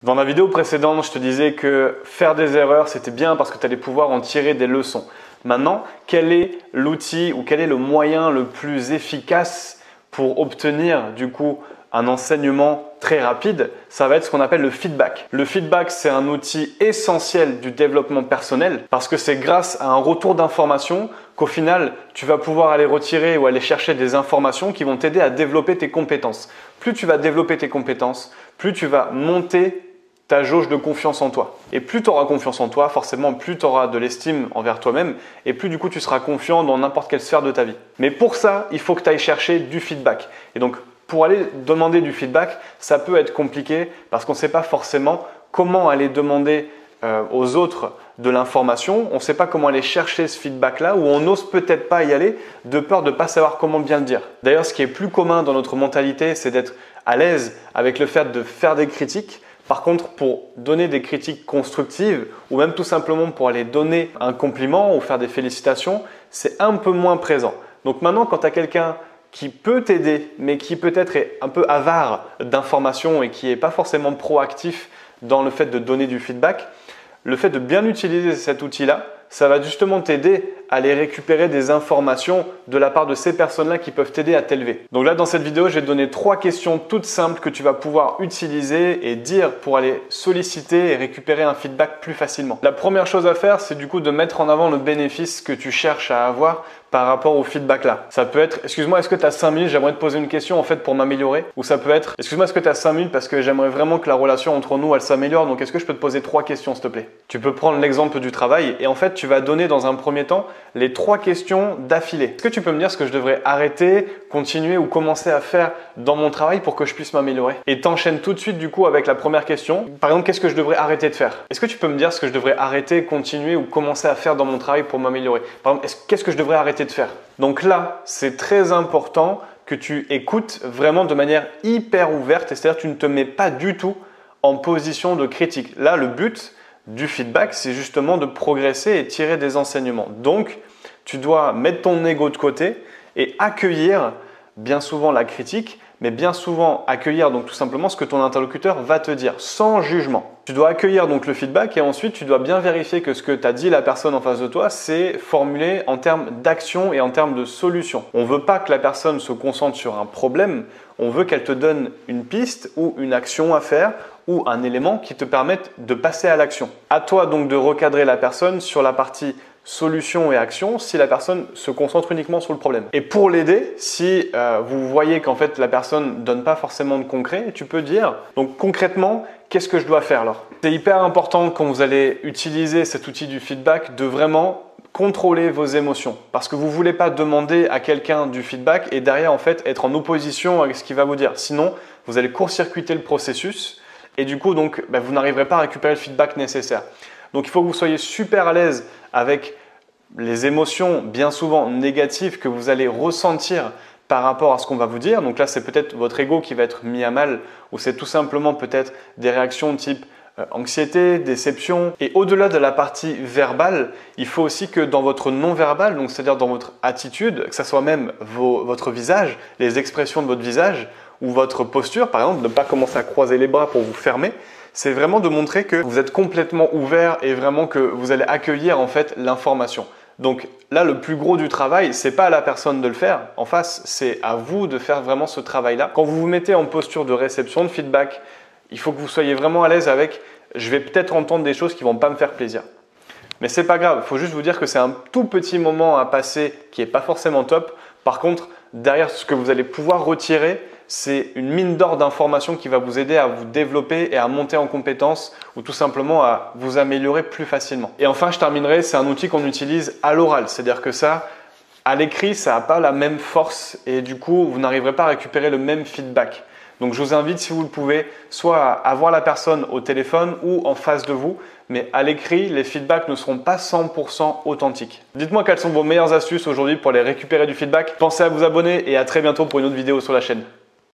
Dans la vidéo précédente, je te disais que faire des erreurs, c'était bien parce que tu allais pouvoir en tirer des leçons. Maintenant, quel est l'outil ou quel est le moyen le plus efficace pour obtenir du coup un enseignement très rapide? Ça va être ce qu'on appelle le feedback. Le feedback, c'est un outil essentiel du développement personnel parce que c'est grâce à un retour d'informations qu'au final, tu vas pouvoir aller retirer ou aller chercher des informations qui vont t'aider à développer tes compétences. Plus tu vas développer tes compétences, plus tu vas monter ta jauge de confiance en toi. Et plus tu auras confiance en toi, forcément, plus tu auras de l'estime envers toi-même et plus du coup tu seras confiant dans n'importe quelle sphère de ta vie. Mais pour ça, il faut que tu ailles chercher du feedback. Et donc, pour aller demander du feedback, ça peut être compliqué parce qu'on ne sait pas forcément comment aller demander aux autres de l'information. On ne sait pas comment aller chercher ce feedback-là ou on n'ose peut-être pas y aller de peur de ne pas savoir comment bien le dire. D'ailleurs, ce qui est plus commun dans notre mentalité, c'est d'être à l'aise avec le fait de faire des critiques. Par contre, pour donner des critiques constructives ou même tout simplement pour aller donner un compliment ou faire des félicitations, c'est un peu moins présent. Donc maintenant, quand tu as quelqu'un qui peut t'aider, mais qui peut-être est un peu avare d'informations et qui n'est pas forcément proactif dans le fait de donner du feedback, le fait de bien utiliser cet outil-là, ça va justement t'aider à aller récupérer des informations de la part de ces personnes-là qui peuvent t'aider à t'élever. Donc là, dans cette vidéo, je vais te donner 3 questions toutes simples que tu vas pouvoir utiliser et dire pour aller solliciter et récupérer un feedback plus facilement. La première chose à faire, c'est du coup de mettre en avant le bénéfice que tu cherches à avoir par rapport au feedback là. Ça peut être, excuse-moi, est-ce que tu as 5 minutes, j'aimerais te poser une question en fait pour m'améliorer? Ou ça peut être, excuse-moi, est-ce que tu as 5 minutes parce que j'aimerais vraiment que la relation entre nous, elle s'améliore, donc est-ce que je peux te poser 3 questions s'il te plaît? Tu peux prendre l'exemple du travail et en fait, tu vas donner dans un premier temps les 3 questions d'affilée. Est-ce que tu peux me dire ce que je devrais arrêter, continuer ou commencer à faire dans mon travail pour que je puisse m'améliorer? Et t'enchaînes tout de suite du coup avec la première question. Par exemple, qu'est-ce que je devrais arrêter de faire? Est-ce que tu peux me dire ce que je devrais arrêter, continuer ou commencer à faire dans mon travail pour m'améliorer? Par exemple, qu'est-ce que je devrais arrêter de faire? Donc là, c'est très important que tu écoutes vraiment de manière hyper ouverte, c'est-à-dire que tu ne te mets pas du tout en position de critique. Là, le but du feedback, c'est justement de progresser et tirer des enseignements. Donc, tu dois mettre ton ego de côté et accueillir bien souvent la critique, mais bien souvent accueillir donc tout simplement ce que ton interlocuteur va te dire sans jugement. Tu dois accueillir donc le feedback et ensuite tu dois bien vérifier que ce que t'a dit la personne en face de toi, c'est formulé en termes d'action et en termes de solution. On ne veut pas que la personne se concentre sur un problème, on veut qu'elle te donne une piste ou une action à faire ou un élément qui te permette de passer à l'action. À toi donc de recadrer la personne sur la partie solution et action si la personne se concentre uniquement sur le problème. Et pour l'aider, si vous voyez qu'en fait la personne ne donne pas forcément de concret, tu peux dire donc concrètement qu'est-ce que je dois faire alors? C'est hyper important quand vous allez utiliser cet outil du feedback de vraiment contrôler vos émotions parce que vous ne voulez pas demander à quelqu'un du feedback et derrière en fait être en opposition avec ce qu'il va vous dire. Sinon, vous allez court-circuiter le processus et du coup donc vous n'arriverez pas à récupérer le feedback nécessaire. Donc il faut que vous soyez super à l'aise avec les émotions bien souvent négatives que vous allez ressentir par rapport à ce qu'on va vous dire. Donc là, c'est peut-être votre ego qui va être mis à mal ou c'est tout simplement peut-être des réactions type anxiété, déception. Et au-delà de la partie verbale, il faut aussi que dans votre non-verbal, donc c'est-à-dire dans votre attitude, que ce soit même votre visage, les expressions de votre visage ou votre posture, par exemple, ne pas commencer à croiser les bras pour vous fermer, c'est vraiment de montrer que vous êtes complètement ouvert et vraiment que vous allez accueillir en fait l'information. Donc là, le plus gros du travail, c'est pas à la personne de le faire en face, c'est à vous de faire vraiment ce travail-là. Quand vous vous mettez en posture de réception de feedback, il faut que vous soyez vraiment à l'aise avec « je vais peut-être entendre des choses qui vont pas me faire plaisir ». Mais c'est pas grave, il faut juste vous dire que c'est un tout petit moment à passer qui est pas forcément top. Par contre, derrière ce que vous allez pouvoir retirer, c'est une mine d'or d'informations qui va vous aider à vous développer et à monter en compétences ou tout simplement à vous améliorer plus facilement. Et enfin, je terminerai, c'est un outil qu'on utilise à l'oral. C'est-à-dire que ça, à l'écrit, ça n'a pas la même force et du coup, vous n'arriverez pas à récupérer le même feedback. Donc, je vous invite, si vous le pouvez, soit à avoir la personne au téléphone ou en face de vous. Mais à l'écrit, les feedbacks ne seront pas 100% authentiques. Dites-moi quelles sont vos meilleures astuces aujourd'hui pour aller récupérer du feedback. Pensez à vous abonner et à très bientôt pour une autre vidéo sur la chaîne.